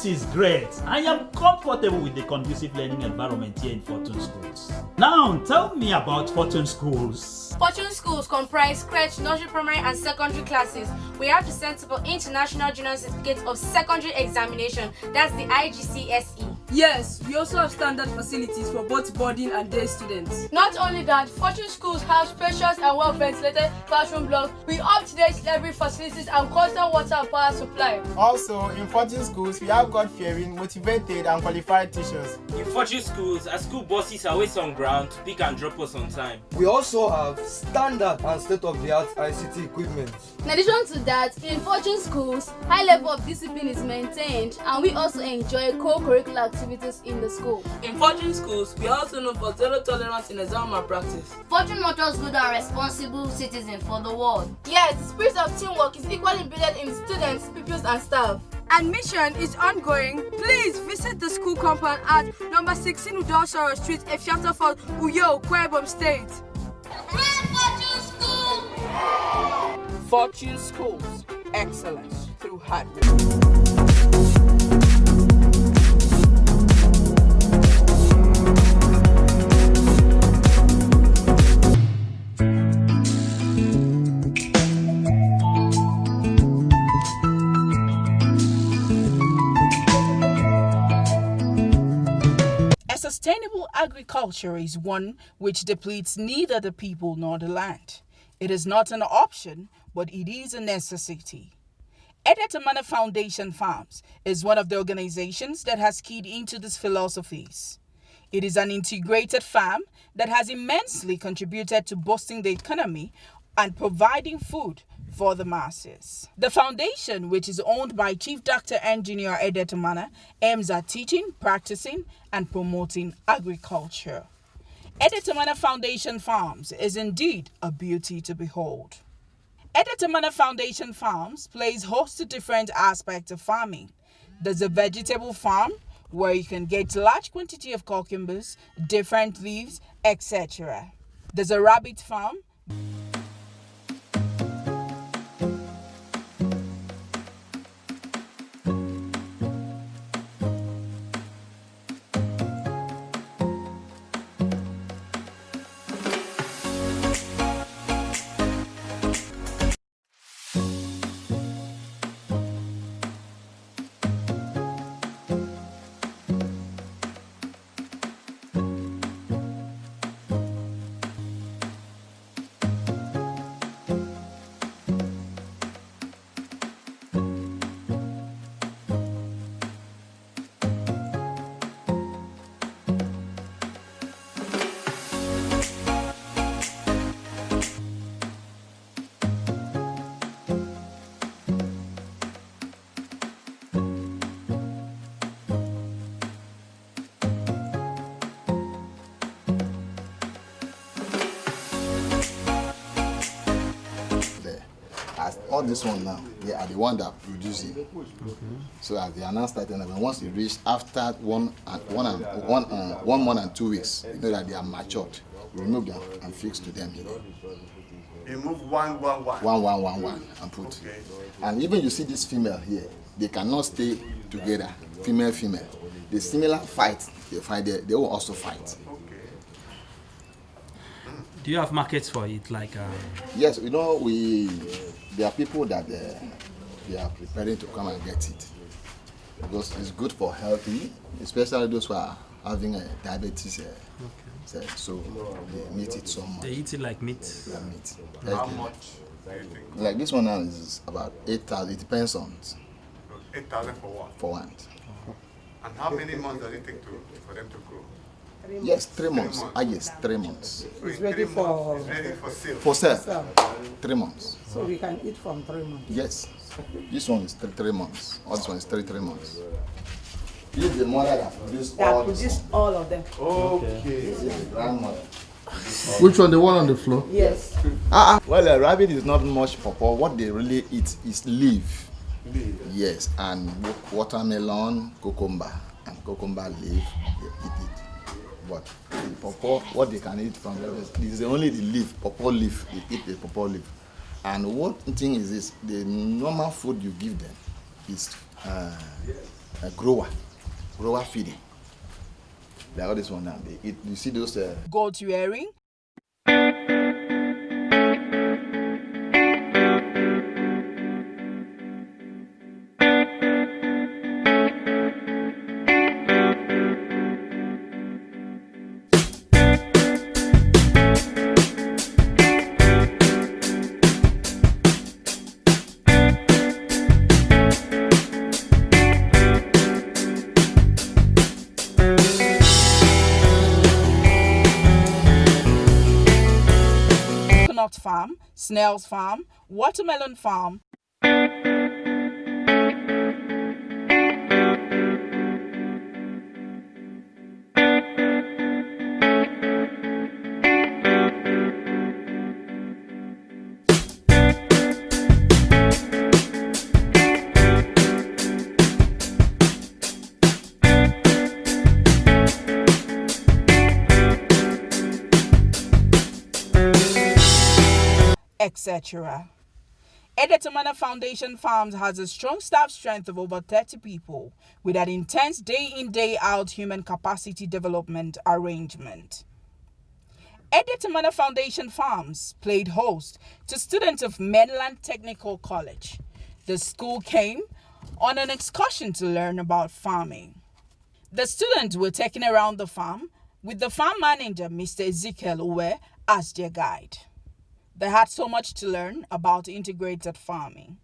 is great. I am comfortable with the conducive learning environment here in Fortune Schools. Now, tell me about Fortune Schools. Fortune Schools comprise crèche, nursery, primary and secondary classes. We have the Sensible International Junior Certificate of Secondary Examination, that's the IGCSE. Yes, we also have standard facilities for both boarding and day students. Not only that, Fortune Schools have spacious and well-ventilated classroom blocks with up-to-date library facilities and constant water and power supply. Also, in Fortune Schools, we have God-fearing, motivated and qualified teachers. In Fortune Schools, our school buses are always on ground to pick and drop us on time. We also have standard and state-of-the-art ICT equipment. In addition to that, in Fortune Schools, high level of discipline is maintained and we also enjoy co-curricular activities in the school. In Fortune Schools, we are also known for zero tolerance in exam malpractice. Fortune mottos good and responsible citizen for the world. Yes, the spirit of teamwork is equally embedded in students, pupils and staff. Admission is ongoing. Please visit the school compound at number 16 Udosoro Street, Effiata Fort, Uyo, Kwebom State. Fortune Schools, excellence through hard work. Sustainable agriculture is one which depletes neither the people nor the land. It is not an option, but it is a necessity. Edetamana Foundation Farms is one of the organizations that has keyed into these philosophies. It is an integrated farm that has immensely contributed to boosting the economy and providing food for the masses. The foundation, which is owned by Chief Dr. Engineer Edetamana, aims at teaching, practicing, and promoting agriculture. Edetamana Foundation Farms is indeed a beauty to behold. Edetamana Foundation Farms plays host to different aspects of farming. There's a vegetable farm where you can get large quantity of cucumbers, different leaves, etc. There's a rabbit farm. All this one now, they are the one that produce it. So as they are now starting, and once they reach after 1 month and 2 weeks, you know that they are matured. You remove them and fix to them here. Remove one, and put. Okay. And even you see this female here, they cannot stay together. Female. The similar fight they fight there, they will also fight. Do you have markets for it? Yes, you know there are people that they are preparing to come and get it because it's good for healthy, especially those who are having diabetes. So they eat it so much. They eat it like meat. Yeah, meat. How much? Like this one now is about 8,000. It depends on. 8,000 for what? For one. And how many months does it take for them to grow? Yes, 3 months. Yes, 3 months. It's ready for sale. For sale. 3 months. So we can eat from 3 months. Yes. This one is 3 months. All this one is 3 months. This is the mother that produced all of them. Okay. This is the grandmother. Which one? The one on the floor? Yes. Well, a rabbit is not much pawpaw. What they really eat is leaf. Yes, and watermelon, cucumber, and cucumber leaf. They eat it. But the pawpaw, what they can eat from is only the leaf, pawpaw leaf. They eat the pawpaw leaf. And what thing is this? The normal food you give them is grower feeding. Like all this one now. They eat, you see those Goat rearing, coconut farm, snails farm, watermelon farm, etc. Edetamana Foundation Farms has a strong staff strength of over 30 people with an intense day-in, day-out human capacity development arrangement. Edetamana Foundation Farms played host to students of Mainland Technical College. The school came on an excursion to learn about farming. The students were taken around the farm with the farm manager, Mr. Ezekiel Uwe, as their guide. They had so much to learn about integrated farming.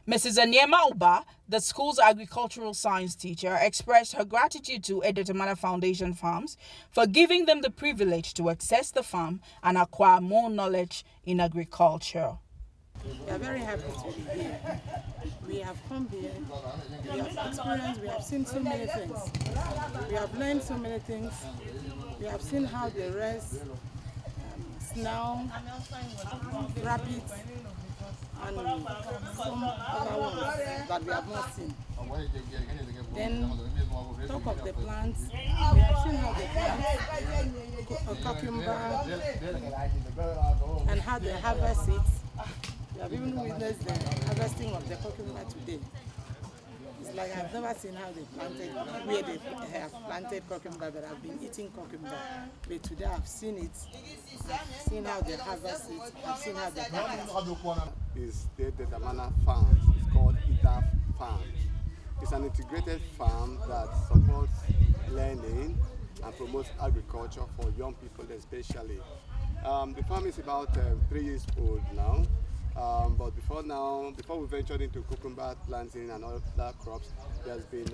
Mrs. Anyema Uba, the school's agricultural science teacher, expressed her gratitude to Edetamana Foundation Farms for giving them the privilege to access the farm and acquire more knowledge in agriculture. We are very happy to be here. We have come here, we have experienced, we have seen so many things. We have learned so many things. We have seen how they raise snail, rabbits, and some other ones that we have not seen. Then, talk of the plants. We have seen how they plant cucumber and how they harvest it. We have even witnessed the harvesting of the cucumber today. It's like I've never seen how they planted, where they have planted cucumber, but I've been eating cucumber. But today I've seen it, I've seen how they harvest it, I've seen how they plant it. Is the Edetamana Farms. It's called EDAF Farms. It's an integrated farm that supports learning and promotes agriculture for young people especially. The farm is about 3 years old now. But before we ventured into cucumber planting and other crops, there's been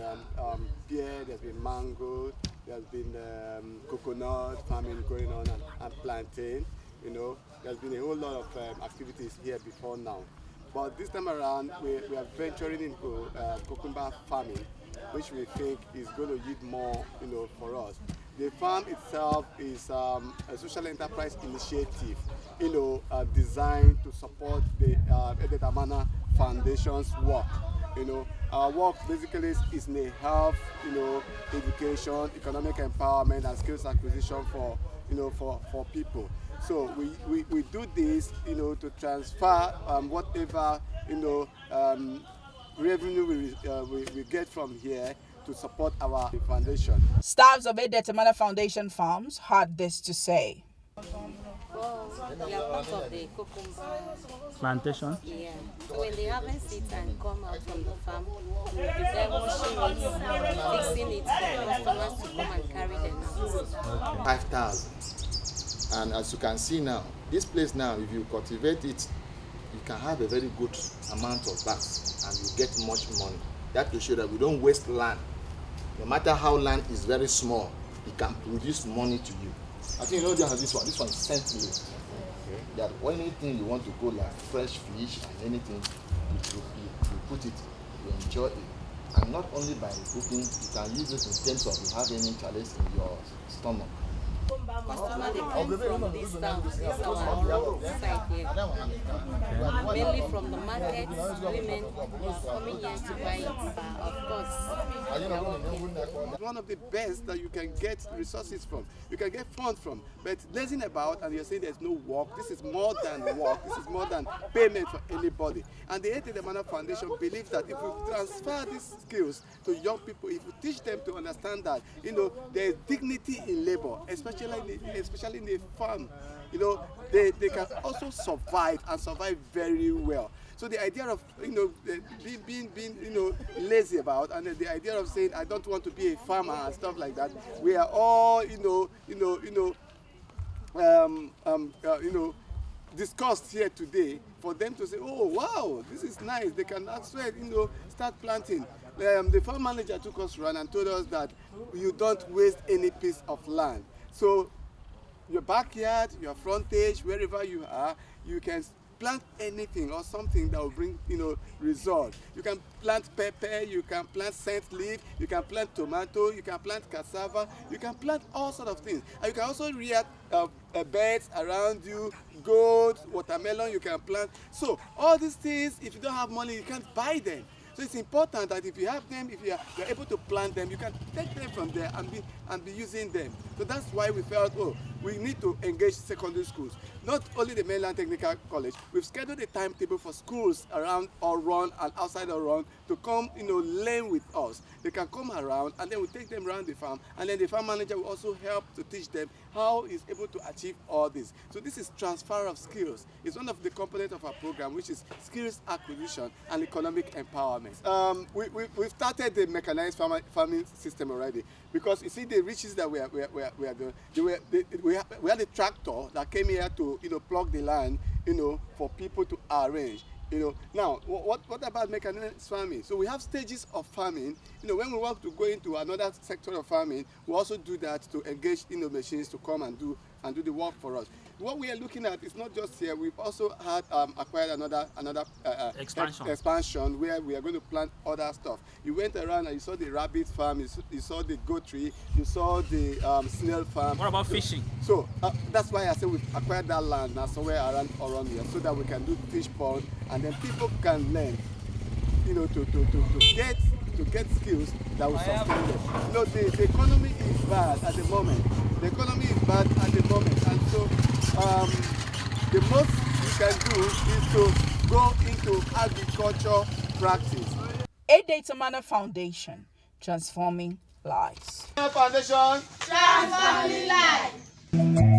pear, there's been mango, there's been coconut farming going on and plantain. You know, there's been a whole lot of activities here before now. But this time around, we are venturing into cucumber farming, which we think is going to yield more, you know, for us. The farm itself is a social enterprise initiative, you know, designed to support the Edetamana Foundation's work. You know, our work basically is in the health, you know, education, economic empowerment, and skills acquisition for, you know, for people. So we do this, you know, to transfer whatever, you know, revenue we get from here to support our foundation. Staffs of Edetamana Foundation Farms had this to say. Well, we are part of the cucumber plantation. Yeah. So when they harvest it and come out from the farm, we will be there washing it, fixing it for customers to come and carry them out. 5,000. And as you can see now, this place now, if you cultivate it, you can have a very good amount of bags and you get much money. That will show that we don't waste land. No matter how land is very small, it can produce money to you. I think you know this one is scent milk. Okay. That when anything you want to go like fresh fish and anything, you put it, you enjoy it. And not only by cooking, you can use it in terms of you have any challenge in your stomach. Customers, they come from this town, this is our Oron side here. Mainly from the market, women coming here to buy it, of course. They are working. One of the best that you can get resources from, you can get funds from, but lazing about and you're saying there's no work, this is more than work, this is more than payment for anybody. And the NTA Foundation believes that if we transfer these skills to young people, if we teach them to understand that, there's dignity in labor, especially in the farm, they can also survive and survive very well. So the idea of being lazy about, and the idea of saying I don't want to be a farmer and stuff like that, we are all discussed here today for them to say, oh wow, this is nice. They can actually start planting. The farm manager took us around and told us that you don't waste any piece of land. So your backyard, your frontage, wherever you are, you can plant anything or something that will bring result. You can plant pepper, you can plant scent leaf, you can plant tomato, you can plant cassava, you can plant all sorts of things. And you can also rear birds around you, goats, watermelon you can plant. So all these things, if you don't have money, you can't buy them. So it's important that if you have them, if you're able to plant them, you can take them from there and be using them. So that's why we felt, we need to engage secondary schools. Not only the mainland technical college, we've scheduled a timetable for schools around Oron and outside Oron to come, learn with us. They can come around and then we take them around the farm, and then the farm manager will also help to teach them how he's able to achieve all this. So this is transfer of skills. It's one of the components of our program, which is skills acquisition and economic empowerment. We've started the mechanized farming system already, because you see the riches that we are doing. We had a tractor that came here to plug the land for people to arrange. Now what about mechanized farming? So we have stages of farming. When we want to go into another sector of farming, we also do that to engage machines to come and do the work for us. What we are looking at is not just here. We've also had acquired another expansion where we are going to plant other stuff. You went around and you saw the rabbit farm, you saw the goatry, you saw the snail farm. What about fishing? So that's why I said we've acquired that land now somewhere around here, so that we can do fish pond, and then people can learn, to get skills that will sustain them. The economy is bad at the moment. And so the most you can do is to go into agriculture practice. EDAF Foundation, transforming lives. Foundation, Transforming lives.